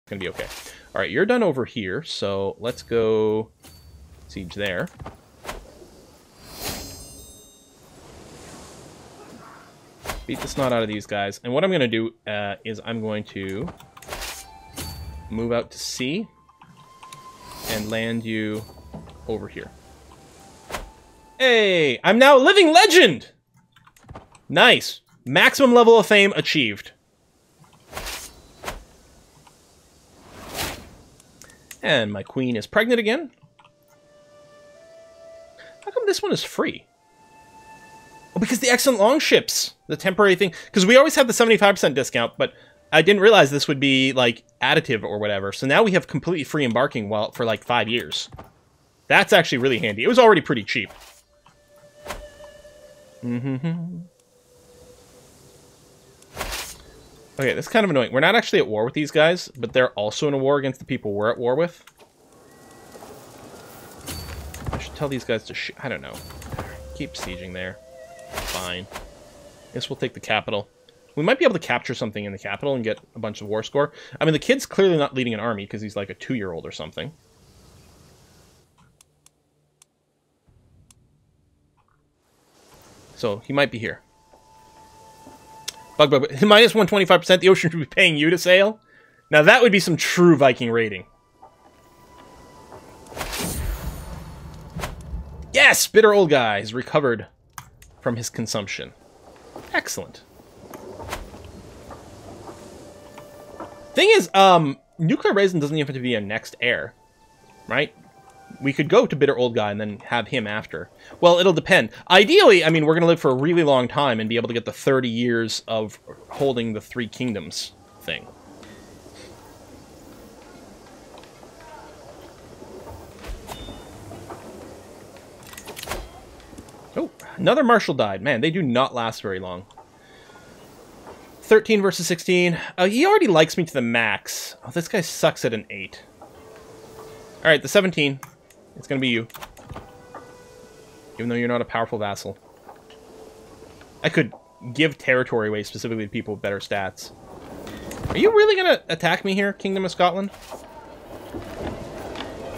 gonna be okay. All right, you're done over here, so let's go siege there. Beat the snot out of these guys. And what I'm gonna do is I'm going to move out to sea and land you over here. Hey, I'm now a living legend! Nice. Maximum level of fame achieved. And my queen is pregnant again. How come this one is free? Oh, because the excellent longships, the temporary thing. Because we always have the 75% discount, but I didn't realize this would be, like, additive or whatever. So now we have completely free embarking for, like, 5 years. That's actually really handy. It was already pretty cheap. Okay, that's kind of annoying. We're not actually at war with these guys, but they're also in a war against the people we're at war with. I should tell these guys to I don't know. Keep sieging there. Fine. Guess we'll take the capital. We might be able to capture something in the capital and get a bunch of war score. I mean, the kid's clearly not leading an army because he's like a 2-year-old or something. So, he might be here. Bug. Minus 125%, the ocean should be paying you to sail? Now that would be some true Viking raiding. Yes! Bitter old guy has recovered from his consumption. Excellent. Thing is, nuclear raisin doesn't even have to be a next heir. Right? We could go to Bitter Old Guy and then have him after. Well, it'll depend. Ideally, I mean, we're going to live for a really long time and be able to get the 30 years of holding the 3 kingdoms thing. Oh, another marshal died. Man, they do not last very long. 13 versus 16. He already likes me to the max. Oh, this guy sucks at an 8. All right, the 17. It's going to be you. Even though you're not a powerful vassal. I could give territory away specifically to people with better stats. Are you really going to attack me here, Kingdom of Scotland?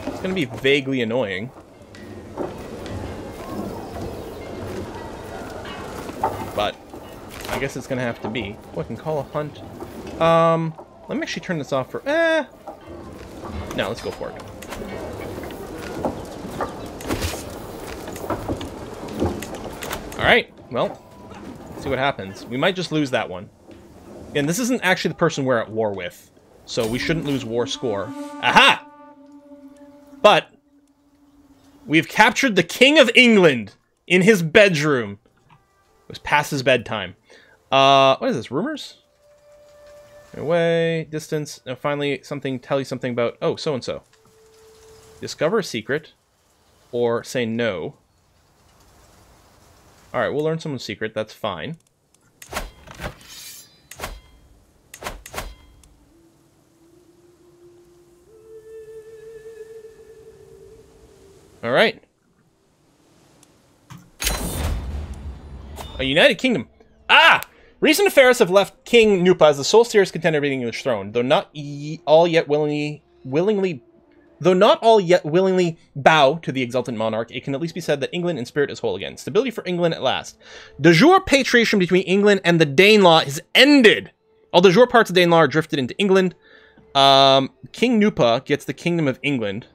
It's going to be vaguely annoying. But I guess it's going to have to be. Oh, I can call a hunt. Let me actually turn this off for... No, let's go for it. Alright, well, let's see what happens. We might just lose that one. And this isn't actually the person we're at war with, so we shouldn't lose war score. Aha! But we've captured the King of England in his bedroom. It was past his bedtime. What is this, rumors? Away, distance. Now finally, tell you something about... Oh, so-and-so. Discover a secret, or say no. Alright, we'll learn someone's secret. That's fine. Alright. A united kingdom. Ah! Recent affairs have left King Nupa as the sole serious contender of the English throne, though not all yet willingly bow to the exultant monarch, it can at least be said that England in spirit is whole again. Stability for England at last. De jure patriation between England and the Danelaw is ended. All de jure parts of Danelaw are drifted into England. King Nupa gets the Kingdom of England.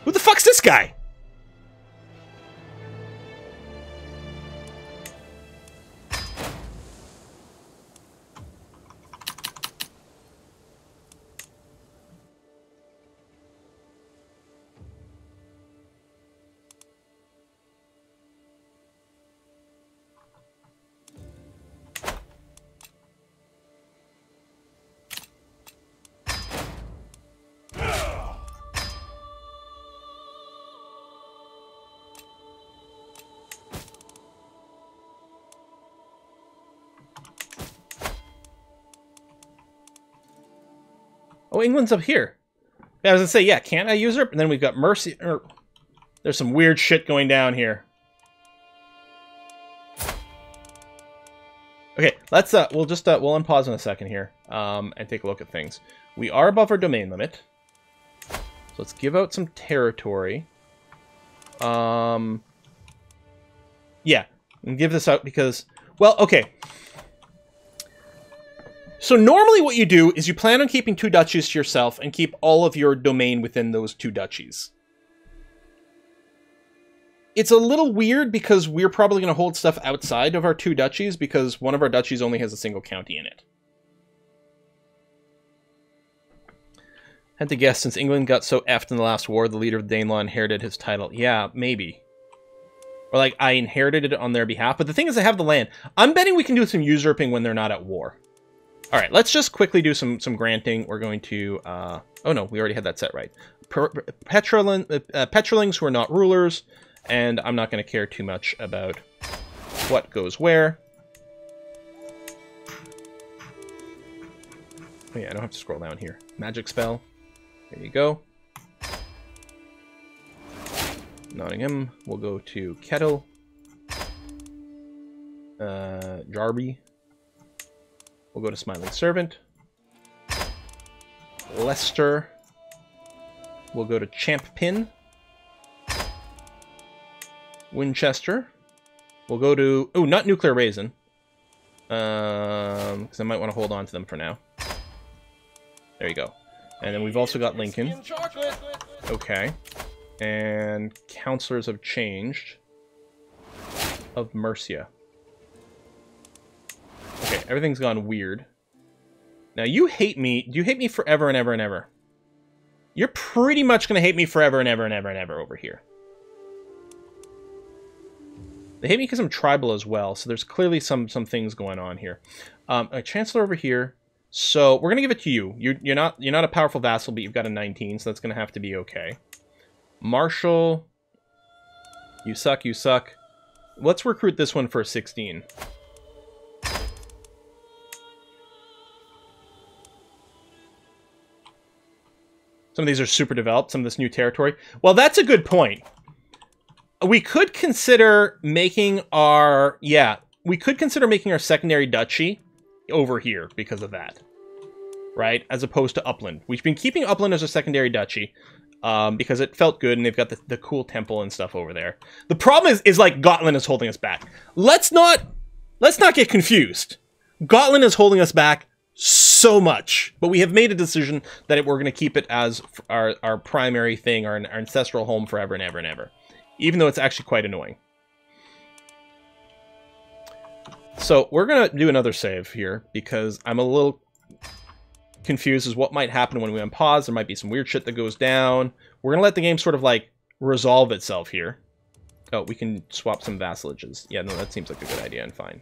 Who the fuck's this guy? Oh, England's up here. I was gonna say, yeah, can't I usurp? And then we've got mercy. There's some weird shit going down here. Okay, let's we'll unpause in a second here, and take a look at things. We are above our domain limit, so let's give out some territory. Yeah, and give this out because, well, okay. So normally what you do is you plan on keeping 2 duchies to yourself and keep all of your domain within those 2 duchies. It's a little weird because we're probably going to hold stuff outside of our 2 duchies because one of our duchies only has a single county in it. Had to guess, since England got so effed in the last war, the leader of the Danelaw inherited his title. Yeah, maybe. Or like, I inherited it on their behalf. But the thing is, I have the land. I'm betting we can do some usurping when they're not at war. Alright, let's just quickly do some granting. We're going to... oh no, we already had that set right. Petrolings who are not rulers. And I'm not going to care too much about what goes where. Oh yeah, I don't have to scroll down here. Magic spell. There you go. Nottingham. We'll go to Kettle. Jarby. We'll go to Smiling Servant. Leicester. We'll go to Champ-Pin. Winchester. We'll go to... Oh, not Nuclear Raisin. Because I might want to hold on to them for now. There you go. And then we've also got Lincoln. Okay. And Counselors of Change of Mercia. Okay, everything's gone weird. Now, you hate me. You hate me forever and ever and ever. You're pretty much going to hate me forever and ever and ever and ever over here. They hate me because I'm tribal as well, so there's clearly some things going on here. A Chancellor over here. So we're gonna give it to you. You're not a powerful vassal, but you've got a 19, so that's gonna have to be okay. Marshal, you suck, you suck. Let's recruit this one for a 16. Some of these are super developed, some of this new territory. Well, that's a good point. We could consider making our... Yeah, we could consider making our secondary duchy over here because of that. Right? As opposed to Upland. We've been keeping Upland as a secondary duchy because it felt good and they've got the cool temple and stuff over there. The problem is like Gotland is holding us back. Let's not get confused. Gotland is holding us back so much, but we have made a decision that we're going to keep it as our primary thing, our ancestral home forever and ever and ever. Even though it's actually quite annoying. So we're going to do another save here because I'm a little confused as what might happen when we unpause. There might be some weird shit that goes down. We're going to let the game sort of like resolve itself here. Oh, we can swap some vassalages. Yeah, no, that seems like a good idea and fine.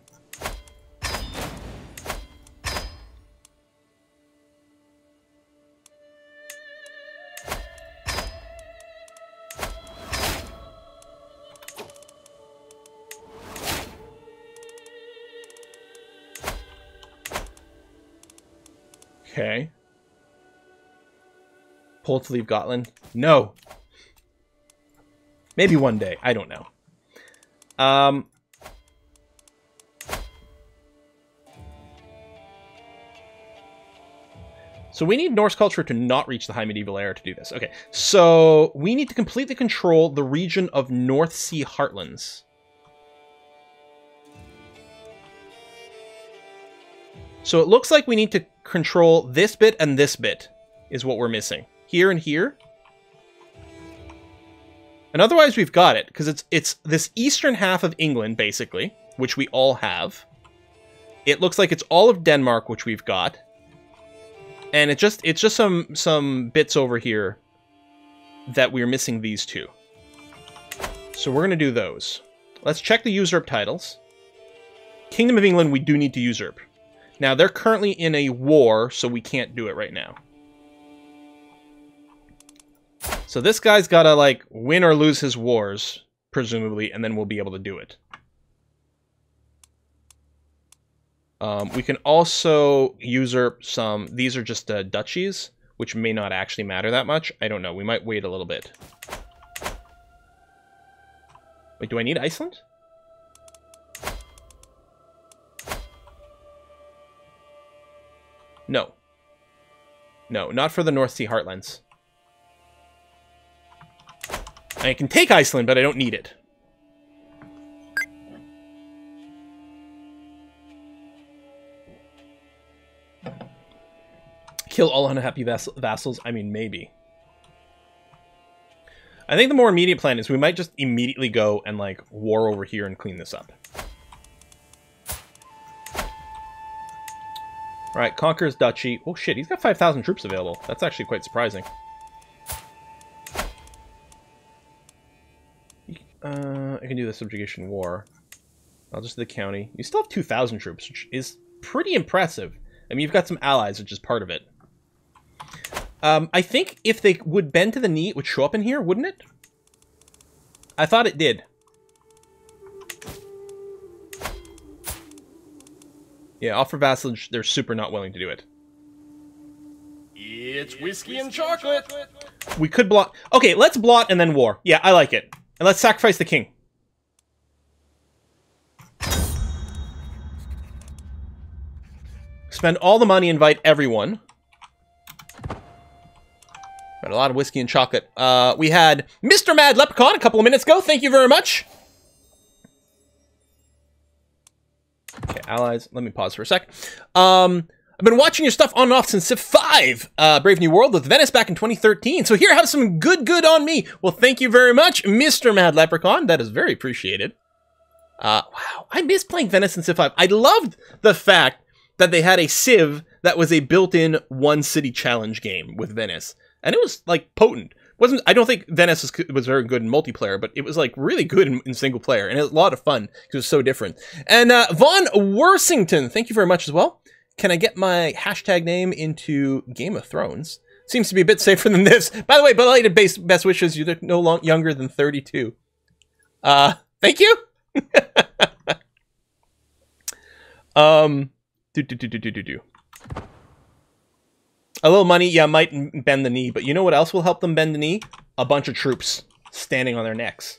Okay. Pull to leave Gotland? No. Maybe one day. I don't know. So we need Norse culture to not reach the High Medieval Era to do this. Okay. So we need to completely control the region of North Sea Heartlands. So it looks like we need to control this bit and this bit is what we're missing. Here and here. And otherwise we've got it, because it's this eastern half of England, basically, which we all have. It looks like it's all of Denmark, which we've got. And it's just some bits over here that we're missing these two. So we're going to do those. Let's check the usurp titles. Kingdom of England, we do need to usurp. Now, they're currently in a war, so we can't do it right now. So this guy's got to, like, win or lose his wars, presumably, and then we'll be able to do it. We can also usurp some... These are just duchies. which may not actually matter that much. I don't know. We might wait a little bit. Wait, do I need Iceland? No. No, not for the North Sea Heartlands. I can take Iceland, but I don't need it. Kill all unhappy vassals? I mean, maybe. I think the more immediate plan is we might just immediately go and, like, war over here and clean this up. Alright, conquers duchy. Oh shit, he's got 5,000 troops available. That's actually quite surprising. I can do the subjugation war. I'll just do the county. You still have 2,000 troops, which is pretty impressive. I mean, you've got some allies, which is part of it. I think if they would bend to the knee, it would show up in here, wouldn't it? I thought it did. Yeah, offer vassalage, they're super not willing to do it. It's whiskey and chocolate! We could blot... Okay, let's blot and then war. Yeah, I like it. And let's sacrifice the king. Spend all the money, invite everyone. Got a lot of whiskey and chocolate. We had Mr. Mad Leprechaun a couple of minutes ago. Thank you very much. Okay, allies. Let me pause for a sec. I've been watching your stuff on and off since Civ 5, Brave New World with Venice back in 2013. So here, have some good on me. Well, thank you very much, Mr. Mad Leprechaun. That is very appreciated. Wow, I miss playing Venice in Civ 5. I loved the fact that they had a Civ that was a built-in one-city challenge game with Venice. And it was, like, potent. I don't think Venice was very good in multiplayer, but it was, like, really good in single player. And it was a lot of fun, because it was so different. And Von Worsington, thank you very much as well. Can I get my hashtag name into Game of Thrones? Seems to be a bit safer than this. By the way, belated best wishes. You're no younger than 32. Thank you. A little money, yeah, might bend the knee, but you know what else will help them bend the knee? A bunch of troops standing on their necks.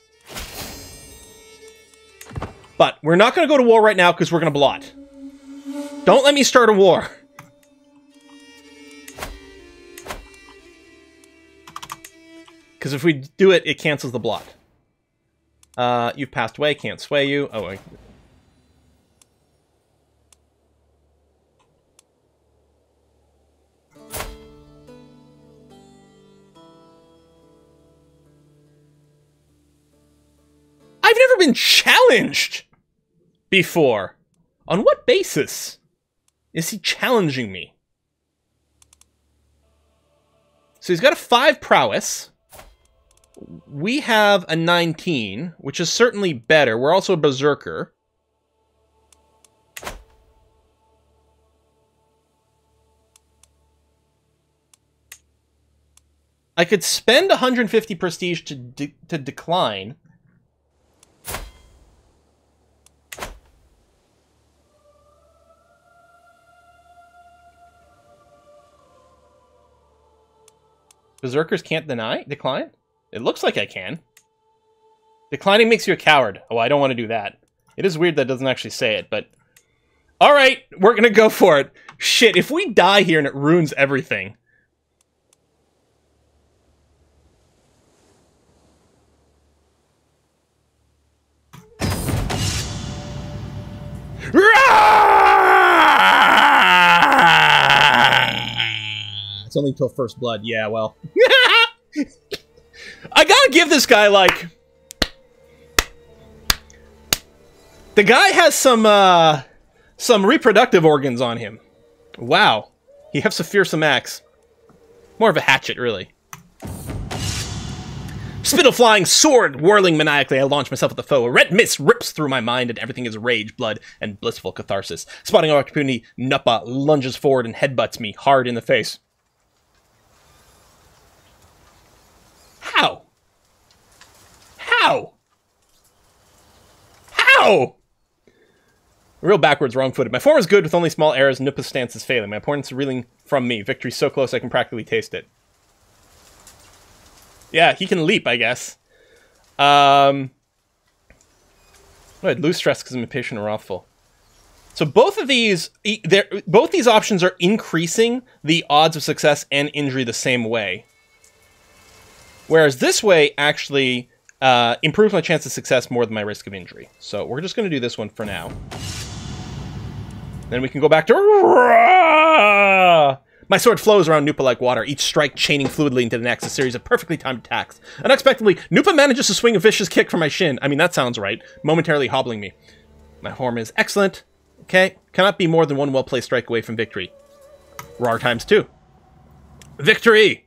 But we're not going to go to war right now because we're going to blot. Don't let me start a war. Because if we do it, it cancels the blot. You've passed away, can't sway you. Oh, I've never been challenged before. On what basis is he challenging me? So he's got a 5 prowess. We have a 19, which is certainly better. We're also a berserker. I could spend 150 prestige to decline. Berserkers can't decline? It looks like I can. Declining makes you a coward. Oh, I don't want to do that. It is weird that it doesn't actually say it, but... Alright, we're gonna go for it. Shit, if we die here and it ruins everything... It's only until first blood. Yeah, well. I gotta give this guy, like... The guy has some reproductive organs on him. Wow. He has a fearsome axe. More of a hatchet, really. Spittle-flying sword, whirling maniacally, I launch myself at the foe. A red mist rips through my mind, and everything is rage, blood, and blissful catharsis. Spotting our opportunity, Nuppa lunges forward and headbutts me hard in the face. How? How? How? Real backwards, wrong-footed. My form is good with only small errors. Nupa's stance is failing. My opponent's reeling from me. Victory's so close I can practically taste it. Yeah, he can leap, I guess. I'd lose stress because I'm impatient and wrathful. So both of these, both these options are increasing the odds of success and injury the same way. Whereas this way actually improves my chance of success more than my risk of injury. So we're just going to do this one for now. Then we can go back to... My sword flows around Nupa like water, each strike chaining fluidly into the next, a series of perfectly timed attacks. Unexpectedly, Nupa manages to swing a vicious kick from my shin. I mean, that sounds right. Momentarily hobbling me. My form is excellent. Okay, cannot be more than one well-placed strike away from victory. Rar times 2. Victory!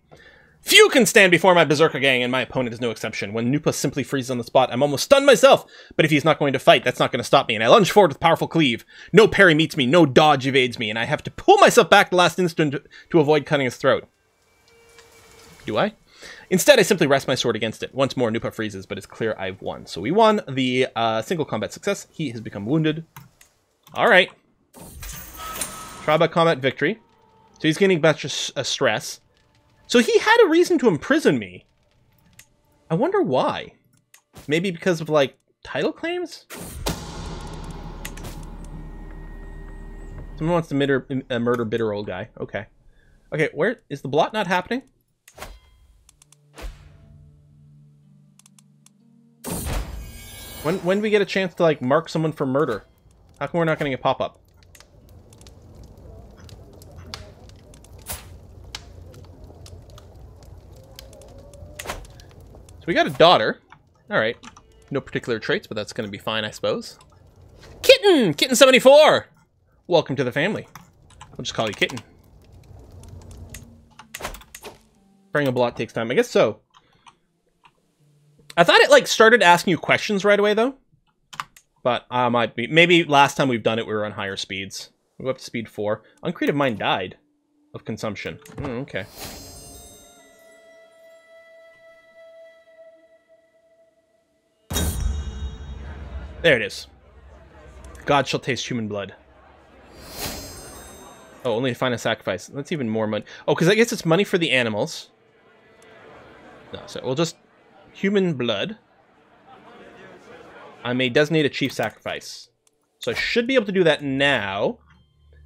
Few can stand before my berserker gang, and my opponent is no exception. When Nupa simply freezes on the spot, I'm almost stunned myself. But if he's not going to fight, that's not going to stop me, and I lunge forward with powerful cleave. No parry meets me, no dodge evades me, and I have to pull myself back the last instant to avoid cutting his throat. Do I? Instead, I simply rest my sword against it. Once more, Nupa freezes, but it's clear I've won. So we won the single combat success. He has become wounded. All right. Trial by combat victory. So he's getting much stress. So he had a reason to imprison me. I wonder why. Maybe because of, like, title claims? Someone wants to murder bitter old guy. Okay. Okay, where is the blot not happening? When do we get a chance to, like, mark someone for murder? How come we're not getting a pop-up? We got a daughter. All right. No particular traits, but that's going to be fine, I suppose. Kitten! Kitten 74! Welcome to the family. I'll just call you Kitten. Preparing a blot takes time. I guess so. I thought it, like, started asking you questions right away, though. But might be. Maybe last time we've done it, we were on higher speeds. We'll go up to speed 4. Uncreative Mind died of consumption. Okay. There it is. God shall taste human blood. Oh, only to find a sacrifice. That's even more money. Oh, because I guess it's money for the animals. No, so we'll just... Human blood. I may designate a chief sacrifice. So I should be able to do that now.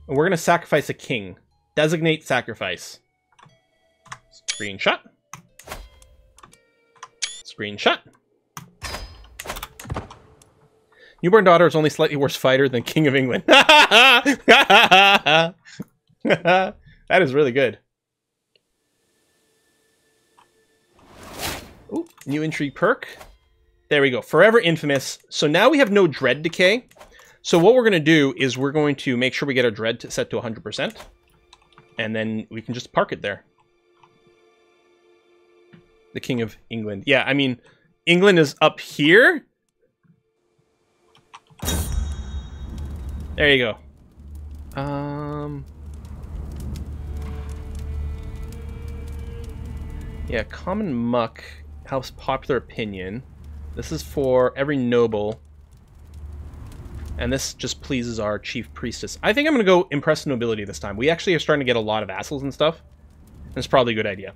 And we're going to sacrifice a king. Designate sacrifice. Screenshot. Screenshot. Newborn daughter is only slightly worse fighter than King of England. That is really good. Ooh, new intrigue perk. There we go. Forever Infamous. So now we have no dread decay. So what we're going to do is we're going to make sure we get our dread set to 100%. And then we can just park it there. The King of England. Yeah, I mean, England is up here. There you go. Yeah, common muck helps popular opinion. This is for every noble. And this just pleases our chief priestess. I think I'm going to go impress the nobility this time. We actually are starting to get a lot of vassals and stuff. That's probably a good idea.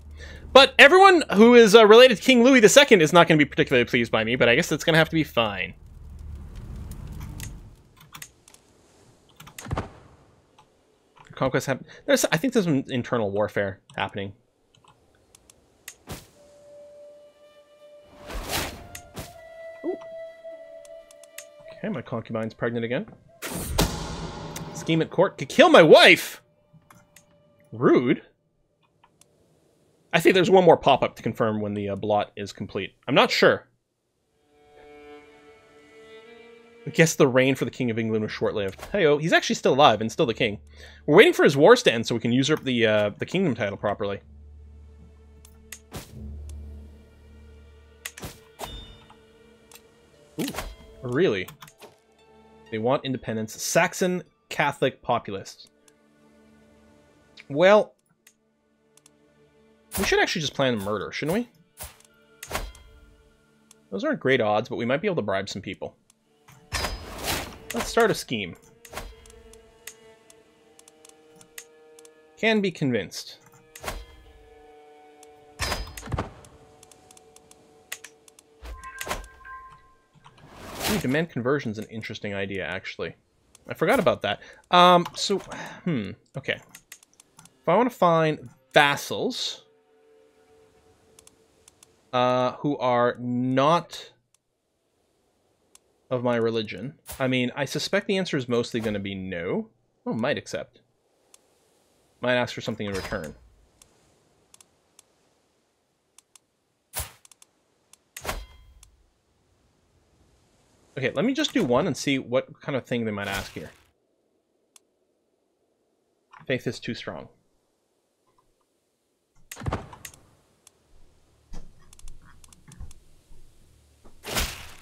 But everyone who is related to King Louis II is not going to be particularly pleased by me, but I guess it's going to have to be fine. Conquest happen. I think there's some internal warfare happening. Ooh. Okay, my concubine's pregnant again. Scheme at court to kill my wife. Rude. I think there's one more pop-up to confirm when the blot is complete. I'm not sure. I guess the reign for the King of England was short-lived. Hey-oh, he's actually still alive and still the king. We're waiting for his wars to end so we can usurp the kingdom title properly. Ooh, really? They want independence. Saxon Catholic populist. Well, we should actually just plan a murder, shouldn't we? Those aren't great odds, but we might be able to bribe some people. Let's start a scheme. Can be convinced. Ooh, demand conversion's an interesting idea, actually. I forgot about that. Okay. If I want to find vassals who are not of my religion, I mean, I suspect the answer is mostly going to be no. Oh, might accept. Might ask for something in return. Okay, let me just do one and see what kind of thing they might ask here. Faith is too strong.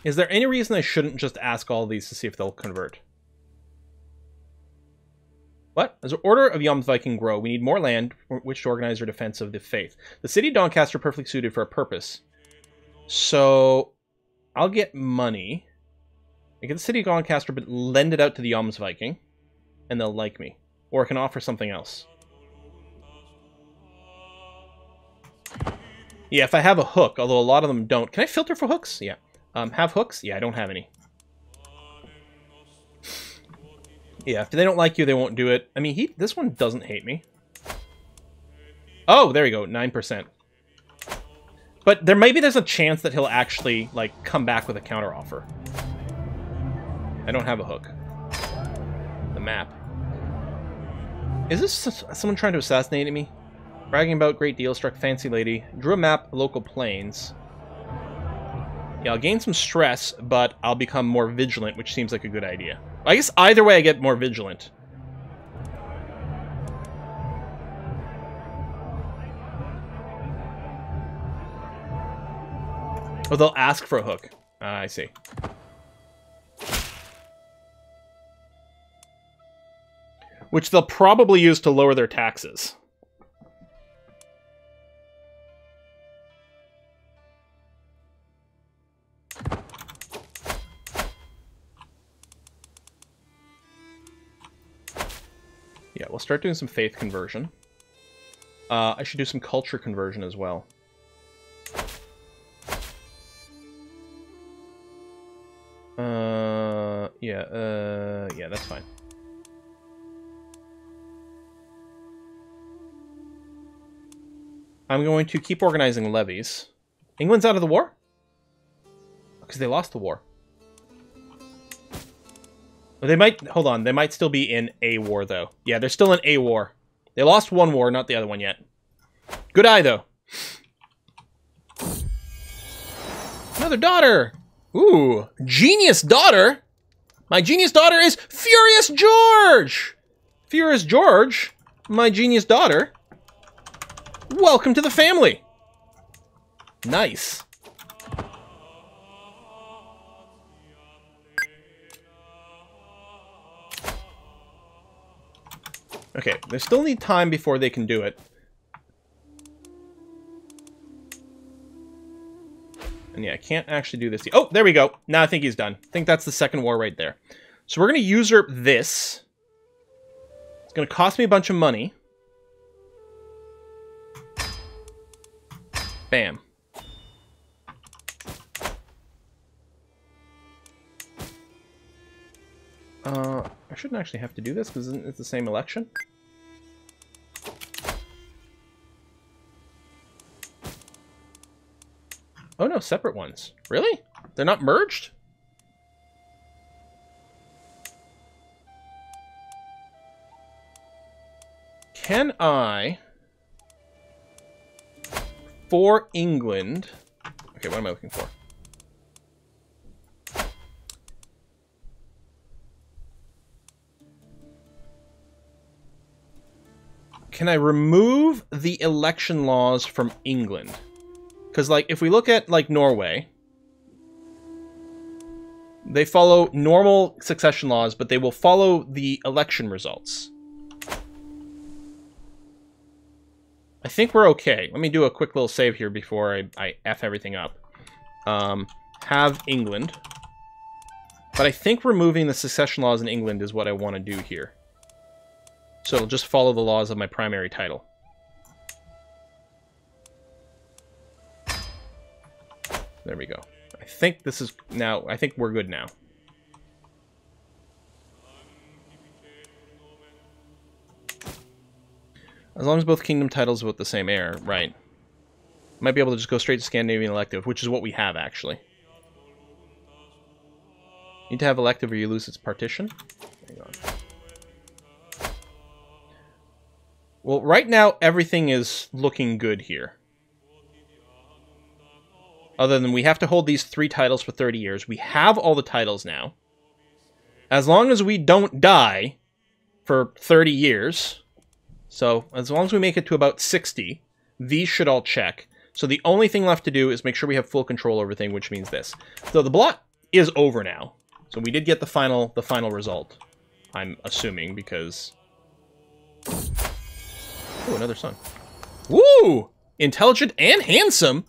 Is there any reason I shouldn't just ask all these to see if they'll convert? What? As the Order of Jomsviking grow, we need more land for which to organize our defense of the faith. The city of Doncaster are perfectly suited for a purpose. So, I'll get money. I get the city of Doncaster, but lend it out to the Jomsviking, and they'll like me. Or I can offer something else. Yeah, if I have a hook, although a lot of them don't. Can I filter for hooks? Yeah. Have hooks? Yeah, I don't have any. Yeah, if they don't like you, they won't do it. I mean, this one doesn't hate me. Oh, there we go, 9%. But maybe there's a chance that he'll actually, like, come back with a counteroffer. I don't have a hook. The map. Is this someone trying to assassinate me? Bragging about great deal, struck fancy lady. Drew a map of local plains. Yeah, I'll gain some stress, but I'll become more vigilant, which seems like a good idea. I guess either way I get more vigilant. Oh, they'll ask for a hook. I see. Which they'll probably use to lower their taxes. Yeah, we'll start doing some faith conversion. I should do some culture conversion as well. Yeah, that's fine. I'm going to keep organizing levies. England's out of the war? Because they lost the war. They might, hold on, they might still be in a war, though. Yeah, they're still in a war. They lost one war, not the other one yet. Good eye, though. Another daughter! Ooh, genius daughter! My genius daughter is Furious George! Furious George, my genius daughter. Welcome to the family! Nice. Okay, they still need time before they can do it. And yeah, I can't actually do this. Oh, there we go. Now I think he's done. I think that's the second war right there. So we're going to usurp this. It's going to cost me a bunch of money. Bam. I shouldn't actually have to do this because it's the same election. Oh no, separate ones. Really? They're not merged? Can I, for England... Okay, what am I looking for? Can I remove the election laws from England? Because, like, if we look at, like, Norway, they follow normal succession laws, but they will follow the election results. I think we're okay. Let me do a quick little save here before I F everything up. Have England. But I think removing the succession laws in England is what I want to do here. So it'll just follow the laws of my primary title. There we go. I think this is now... I think we're good now. As long as both kingdom titles are with the same heir, right. Might be able to just go straight to Scandinavian elective, which is what we have, actually. Need to have elective or you lose its partition. Hang on. Well, right now, everything is looking good here. Other than we have to hold these 3 titles for 30 years. We have all the titles now. As long as we don't die for 30 years... So, as long as we make it to about 60, these should all check. So the only thing left to do is make sure we have full control over everything, which means this. So the blot is over now. So we did get the final result. I'm assuming, because... Oh, another son. Woo! Intelligent and handsome?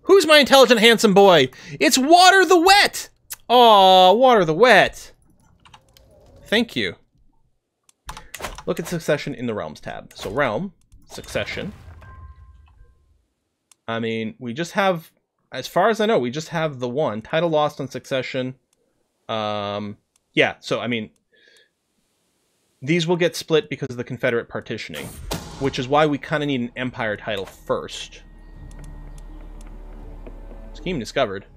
Who's my intelligent, handsome boy? It's Water the Wet! Aw, Water the Wet. Thank you. Look at succession in the Realms tab. So Realm, succession. I mean, we just have, as far as I know, we just have the one. Title lost on succession. Yeah, so, I mean, these will get split because of the Confederate partitioning, which is why we kind of need an Empire title first. Scheme discovered.